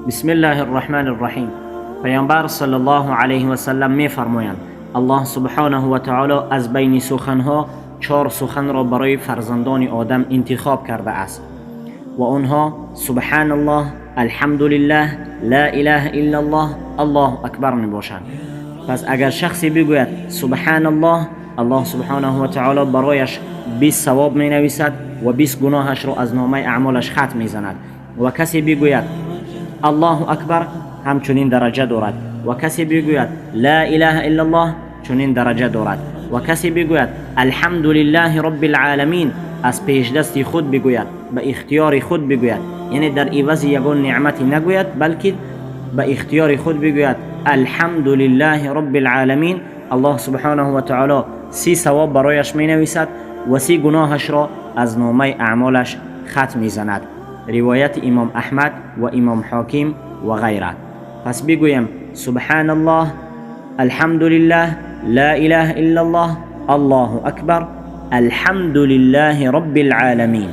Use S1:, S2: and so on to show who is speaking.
S1: بسم الله الرحمن الرحیم. پیامبر صلی الله علیه و سلم می فرمایند الله سبحانه و تعالی از بین سخنها 4 سخن را برای فرزندان آدم انتخاب کرده است و آنها سبحان الله، الحمد لله، لا اله الا الله، الله اکبر می باشند. پس اگر شخصی بگوید سبحان الله، الله سبحانه و تعالی برایش 20 ثواب می نویسد و 20 گناهش را از نامه اعمالش ختم می زند. و کسی بگوید الله اکبر همچنین درجه دارد و کسی بگوید لا اله الا الله چنین درجه دارد و کسی بگوید الحمد لله رب العالمین از پیش دست خود بگوید، به اختیار خود بگوید، یعنی در عوض یگان نعمتی نگوید بلکه به اختیار خود بگوید الحمد لله رب العالمین، الله سبحانه و تعالی 30 ثواب برایش می نویسد و 30 گناهش را از نامه اعمالش ختم می زند. روایت امام احمد و امام حاکم و غیره. پس بگویم سبحان الله، الحمد لله، لا اله الا الله، الله اکبر، الحمد لله رب العالمین.